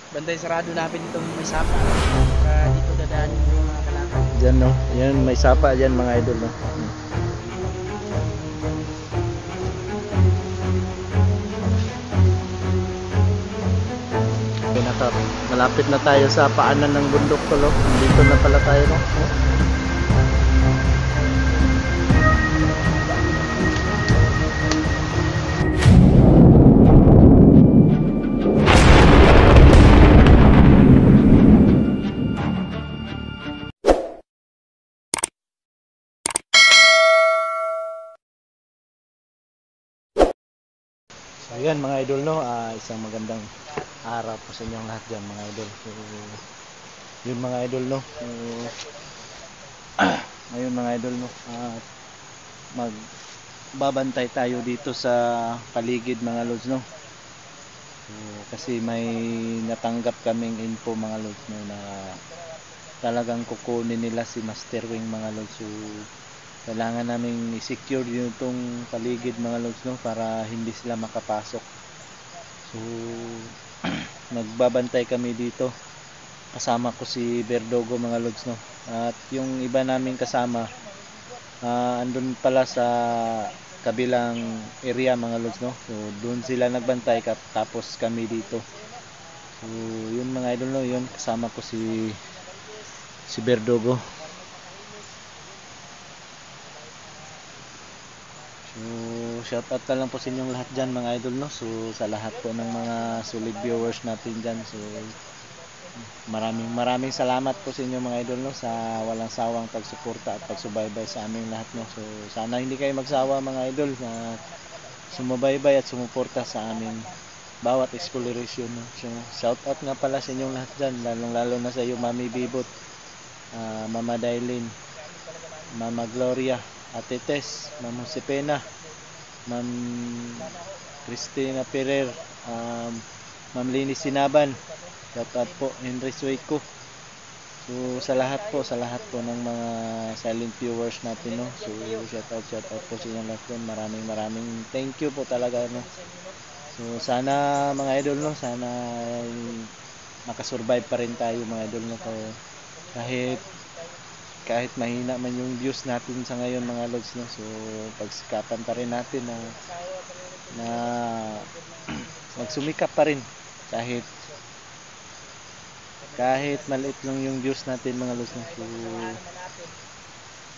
Bantay sarado namin itong may sapa. Dito dadaan yung mga kalakal. Diyan no. Yan may sapa diyan mga idol no. Malapit na tayo sa paanan ng bundok ko no. Dito na pala tayo no. So yan mga idol no, isang magandang araw po sa inyong lahat dyan mga idol. So yun mga idol no. So, ngayon mga idol no, magbabantay tayo dito sa paligid mga lods no. So, kasi may natanggap kaming info mga lods no, na talagang kukunin nila si Master Wing mga lods. So kailangan namin i-secure yung itong paligid mga lods no, para hindi sila makapasok. So nagbabantay kami dito, kasama ko si Verdugo mga lods no, at yung iba naming kasama andun pala sa kabilang area mga lods no. So doon sila nagbantay tapos kami dito. So yun mga idol no, yun kasama ko si Verdugo. So shoutout na lang po sa inyong lahat dyan mga idol no. So sa lahat po ng mga solid viewers natin dyan, so maraming salamat po sa inyo mga idol no, sa walang sawang pagsuporta at pagsubaybay sa aming lahat no. So sana hindi kayo magsawa mga idol na sumubaybay at sumuporta sa aming bawat exploration no. So shoutout nga pala sa inyong lahat dyan, lalong na sa iyo Mami Bibot, Mama Dailin, Mama Gloria, Ate Tess, Ma'am Josepena, Ma'am Cristina Ferrer, Ma'am Lini Sinaban, shoutout po, Henry Sueco. So sa lahat po ng mga silent viewers natin no. So shoutout po sa inyong lahat po. Maraming thank you po talaga no. So sana mga idol no, sana makasurvive pa rin tayo mga idol no, kahit mahina man yung views natin sa ngayon mga lods no. So pagsikapan pa rin natin na magsumikap pa rin kahit maliit lang yung views natin mga lods no. So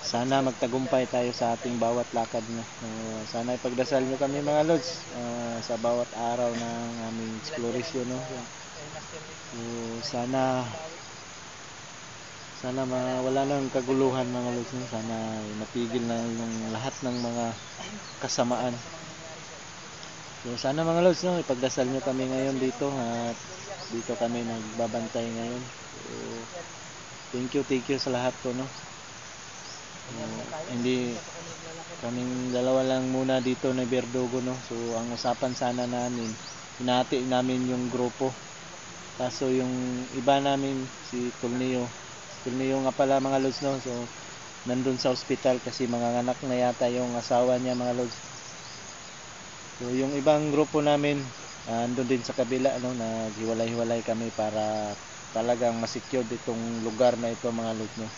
sana magtagumpay tayo sa ating bawat lakad no. Sana ipagdasal nyo kami mga lods sa bawat araw ng aming exploration no. So sana wala nang kaguluhan mga lods no. Sana matigil na yung lahat ng mga kasamaan. So sana mga lods no, ipagdasal nyo kami ngayon dito at dito kami nagbabantay ngayon. So thank you sa lahat po no. Hindi kaming dalawa lang muna dito na Verdugo no. So ang usapan sana namin, hinati namin yung grupo, kaso yung iba namin si Tulnio nga pala mga lods no. So nandun sa ospital kasi manganganak na yata yung asawa niya mga lods. So yung ibang grupo namin andun din sa kabila no, naghiwalay-hiwalay kami para talagang ma-secure itong lugar na ito mga lods no,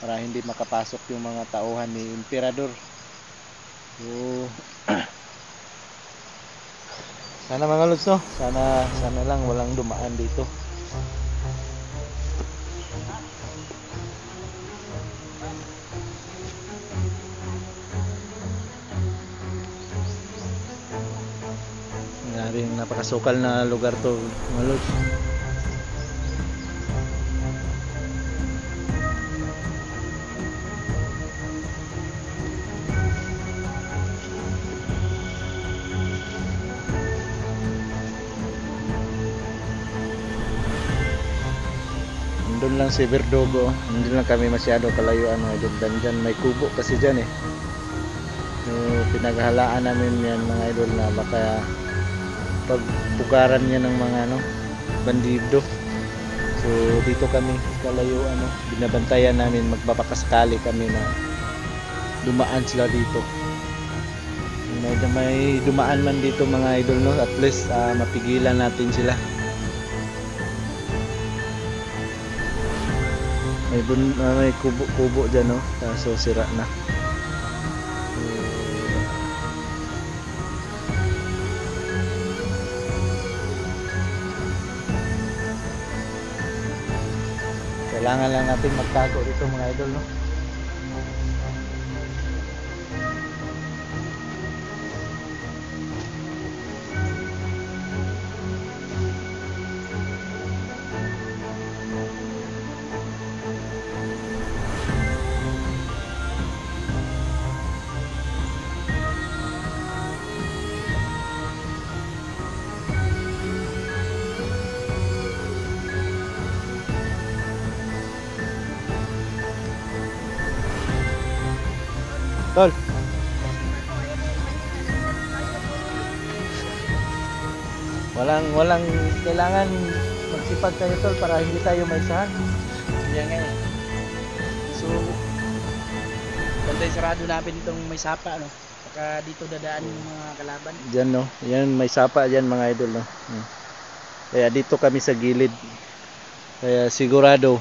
para hindi makapasok yung mga tauhan ni Emperador. So sana mga lods no, sana lang walang dumaan dito. Napakasukal na lugar to mga lods. Doon lang si Verdugo, hindi lang kami masyado kalayuan mga idol. Dyan may kubo kasi dyan eh. So pinaghalaan namin yan mga idol na baka pagbugaran niya ng mga bandido. So dito kami kalayuan binabantayan namin, magbabakasakali kami na dumaan sila dito. May dumaan man dito mga idol no, at least mapigilan natin sila. May kubo-kubo dyan, no? Kaso sira na. Kailangan lang natin magtago dito mga idol, no? Tol. Walang kailangan magsipag tayo tol para hindi tayo maisahan. Yan nga eh. So, bantay sarado namin itong may sapa, no? Baka dito dadaan yung mga kalaban. Diyan, no. Yan may sapa diyan mga idol, no. Kaya dito kami sa gilid. Kaya sigurado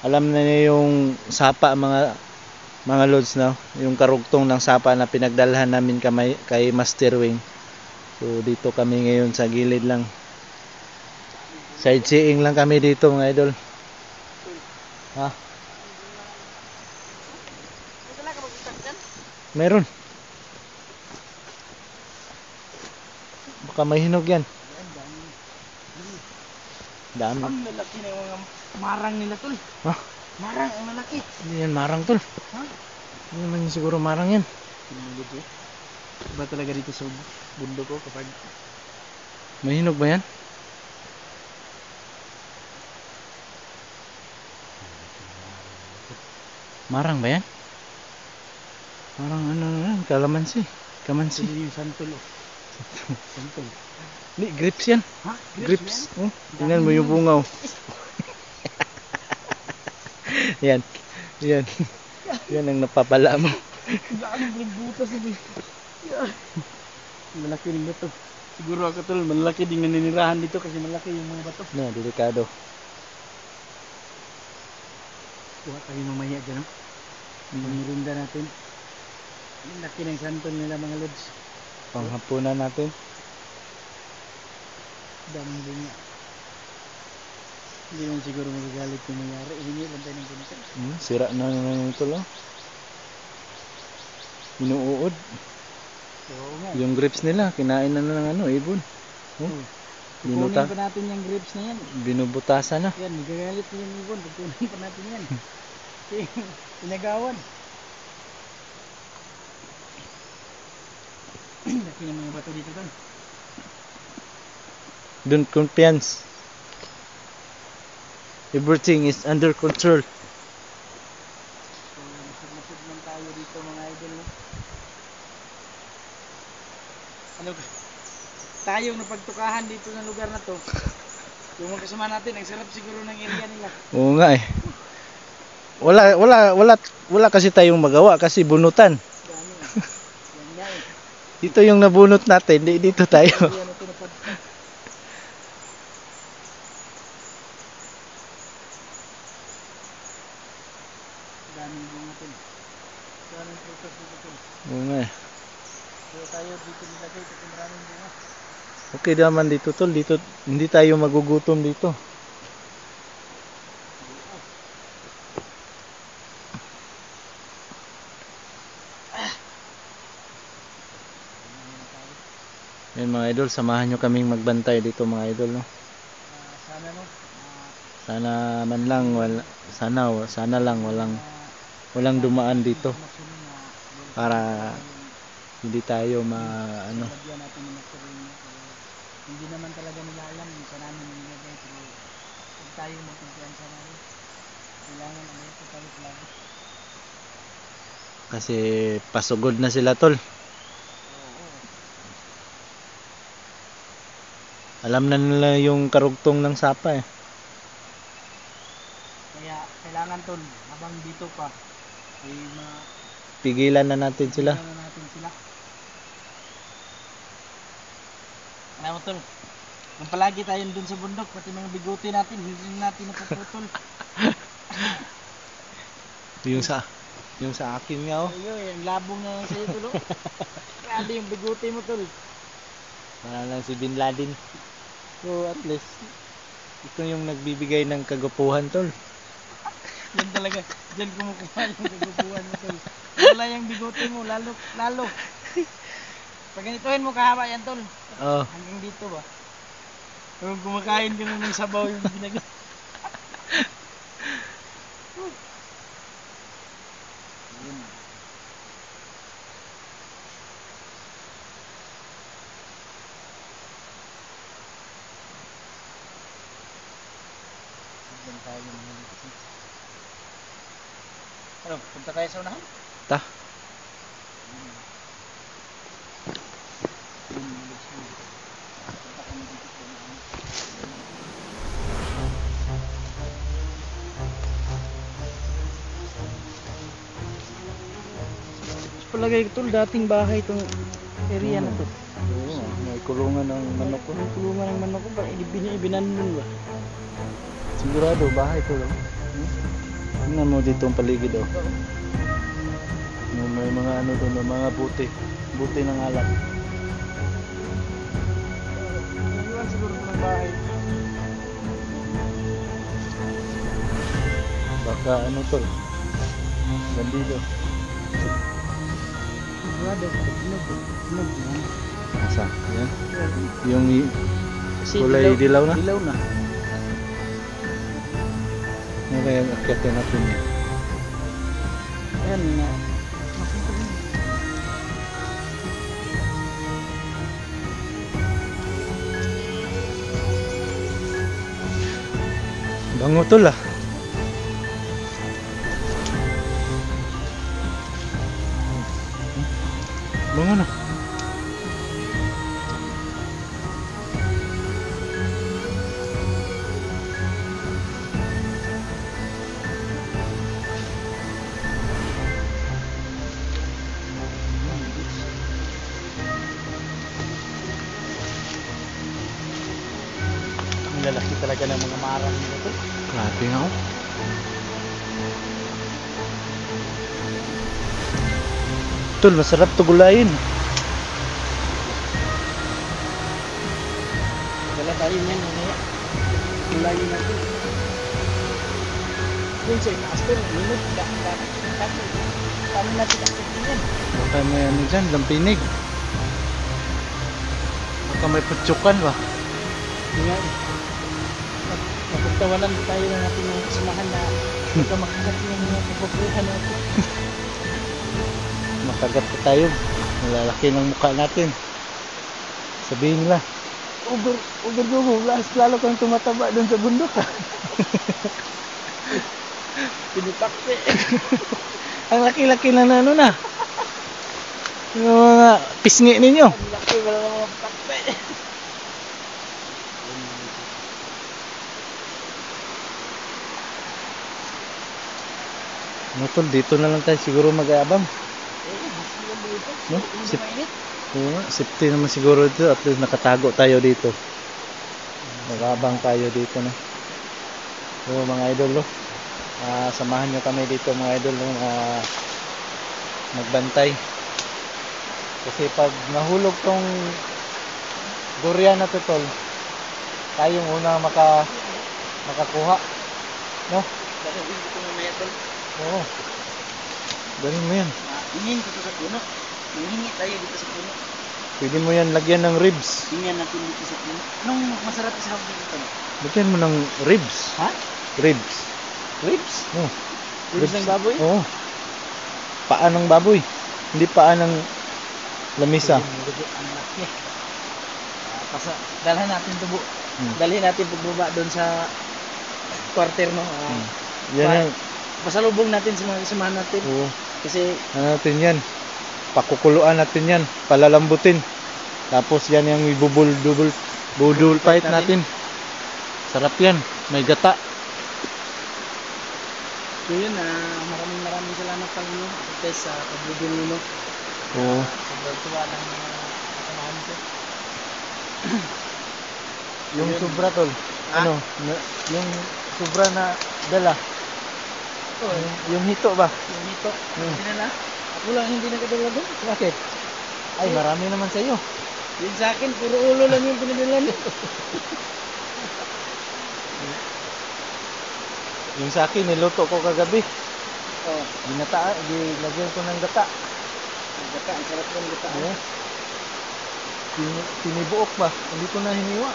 alam na niya yung sapa mga lods, no, yung karugtong ng sapa na pinagdalhan namin kay Master Wing. So dito kami ngayon sa gilid lang. Sightseeing lang kami dito mga idol. Ha? Meron. Baka may hinog yan. Dami. Ang lalaki na yung mga marang nila tol. Ha? Marang ang lalaki. Hindi yan marang tol. Ha? Hindi naman siguro marang yan. Iba talaga dito sa bundok ko kapag May hinog ba yan? Marang ba yan? Parang ano yan, kalamansi. Kamansi. hindi yung santol. Oh. Santol. Hindi, grapes yan. Ha? Grapes. Oh, tingnan mo yung bunga. Oh. Yan. Yan. Yan ang napapala mo. Gaano butas na malaki din bato. Siguro ako tol, malaki din naninirahan dito kasi malaki yung mga bato. Na, delikado. Kuha tayo mamaya dyan, no? Mamirinda natin. Ang laki ng santol nila mga lods. Panghapunan natin. Daming bunga. Hindi naman siguro magagalit yung mayari. Hingi lang tayo ng ganito. Sira na naman ito lang. Inuuod. Oo nga. Yung grapes nila, kinain na ng ano, ibon. Oh, Kukunin binuta. pa natin yung grapes na yan. Binubutasan na. Yan, magagalit na yung ibon. Kukunin pa natin yan. Inagawan. Laki ng mga bato dito tol. Don't confiance. Everything is under control. So, masud man tayo dito mga idol. No? Ano tayong napagtukahan dito sa lugar na to. Yung mga kasama natin, ang sarap siguro ng area nila. Oo nga eh. Wala kasi tayong magawa kasi bunutan. Dami. Yan nga eh. Dito yung nabunot natin, dito tayo. Yan ito na daming bunga tol. Daming prutas dito tol. Oo nga eh. Kaya tayo dito nilagay kasi maraming bunga. Okay naman dito tol, dito hindi tayo magugutom dito. Yan mga idol, samahan nyo kaming magbantay dito mga idol, no. Sana no. Sana man lang sana lang walang dumaan dito para hindi tayo ano. Lagyan natin ng material. Hindi naman talaga nila alam kung saan namin nilagay. Pero huwag tayo magkumpiyansa namin. Kailangan ano ito tayo palagi. Kasi pasugod na sila tol. Alam na nila yung karugtong ng sapa eh. Kaya kailangan tol, habang dito pa ay Pigilan na natin sila. pigilan na natin sila. Alam mo tol, kung palagi tayo dun sa bundok, pati mga bigote natin, hindi natin napuputol. Yung sa akin nga oh. Ayo, yung labong na sa'yo tol. Oh. Grabe yung bigote mo tol. Wala lang si Bin Laden. So at least ito yung nagbibigay ng kagwapuhan tol. Yan talaga, dyan kumukuha yung kagupuan mo tol. Wala yung bigote mo, lalo. Pag ganituhin mo kahaba yan tol. Oh. Hanggang dito ba? Kung kumakain ka ng sabaw yung ginagawa. Yun. Diyan tayo mga nagsis. Ano, punta tayo sa unahan? Ta. Yun, mga nagsis. Punta kami dito sa unahan. Palagay ko tol, dating bahay itong area na to. Oo, may kulungan ng manok ko. Kung kulungan ng manok ko, ba, ibinandun ba? Sigurado bahay to lang. Tingnan mo dito ang paligid oh. May mga ano doon, mga buti ng alak. Iwan siguro ko ng bahay. Baka ano tol. Bandido. Sigurado, sunog yan. Asa? Yan. Yung Kasi kulay dilaw na? Dilaw na. Ano kaya akyatin natin yan? Ayan nga. Makita mo. Bango tol ah. Bango na. Ang lalaki talaga ng mga marang nito. Grabe nga oh. Tol, masarap to gulayin. Dala tayo niyan, mamaya. Gulayin natin. Yun sa itaas ko, minut. Paano natin akit yan? Baka may ano dyan, lampinig. Baka may putsukan ba? Nga, mapagtawanan tayo ng ating mga kasamahan na baka makakat ng mga kapabuhan natin. Makagat pa tayo. Malalaki ng mukha natin. Sabihin nila. Uber lalo kang tumataba doon sa bundok ha. Pinutakpe. Ang laki-laki na ano na. Yung mga pisngi ninyo. Ang laki wala mga takpe. Ano tol, dito na lang tayo siguro mag-aabang. No? Sip. Oo, safety naman siguro dito. At least nakatago tayo dito. Mag-aabang tayo dito na. So mga idol no. Samahan nyo kami dito mga idol no, magbantay. Kasi pag nahulog tong durian na to tol, tayong unang makakuha. No? Dahil ko mamaya tol. Oo. Galing mo yan. Hingin dito sa puno. Hingin tayo dito sa puno. Pwede mo yan lagyan ng ribs. Hingin natin dito sa puno. Anong masarap sa hapon dito? Lagyan mo ng ribs. Ha? Ribs. Ribs? Oh. Ribs ng baboy? Oo. Paa ng baboy. Hindi paa ng lamisa. Ang laki. Dalhin natin ito dalhin natin pagbaba doon sa quarter no. Yan yan. Pasalubong natin sa mga kasamahan natin. Oo. Kasi Ano natin yan? Pakukuluan natin yan. Palalambutin. Tapos yan yung budul fight natin. Sarap yan. May gata. so yun, maraming salamat sa inyo. Sa pagbudol nyo. Oo. Sobrang tuwa ng mga kasamahan ko. Yung sobra tol. Ano? Yung sobra na dala. Oh, Yung hito ba? yung ito. Hmm. Hindi na. Ako lang hindi nakadala doon. Bakit? Ay, marami naman sa iyo. Yun sa akin, puro ulo lang yung pinadala niyo. Yung sa akin, niluto ko kagabi. Oh, Ginagyan ko ng gata. gata. Ang sarap ng gata. Oo. Tinibuok ba? Hindi ko na hiniwa.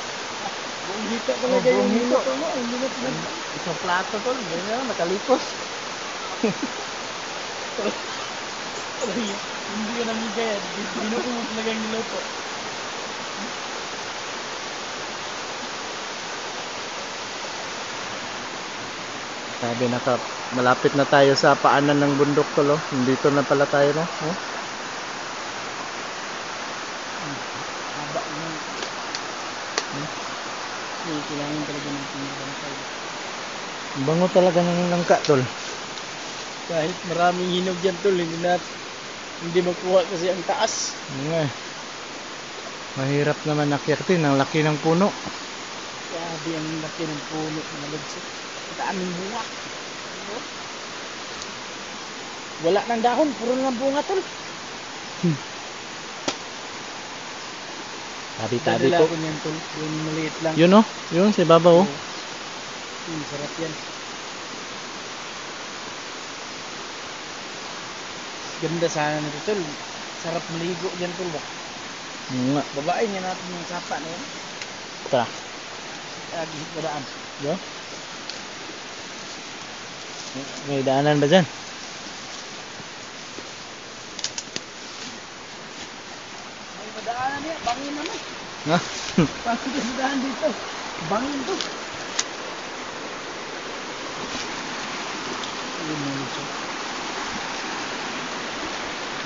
Buong hita Oh, talaga buong yung hito. minuto mo. Hindi na pinag... Isang plato tol. Ganyan na, nakalikos. Hindi ka namigay. Binuko mo talaga yung niluto. Sabi malapit na tayo sa paanan ng bundok tol. Oh. Dito na pala tayo no. Oh. Haba yun. Kailangan talaga natin yung bangkay. Bango talaga ng langka tol. Kahit maraming hinog dyan tol, hindi makuha kasi ang taas. Nga. Mahirap naman akyatin. Ang laki ng puno. Grabe ang laki ng puno na lagsik. Ang daming bunga. Wala nang dahon, puro lang bunga tol. Tabi-tabi Dadala ko. ko niyan tol, yung maliit lang. Yun oh. Yun si Baba oh. Sarap yan. Ganda sana nito tol. Sarap maligo dyan tol. Nga. Babae niya natin yung sapa na yan. Tara. Gihit na daan. Yo. May daanan ba dyan? May madaanan niya, bangin naman. Ha? Bangin sa daan dito. Bangin to.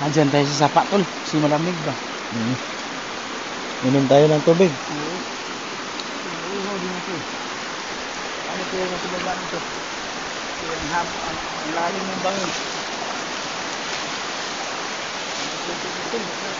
Andyan tayo sa sapa tol. Si malamig ba? Inom tayo ng tubig. Oo. Oo, din ito. Ano po yung matulala nito? Ang lalim ng bangin. Ang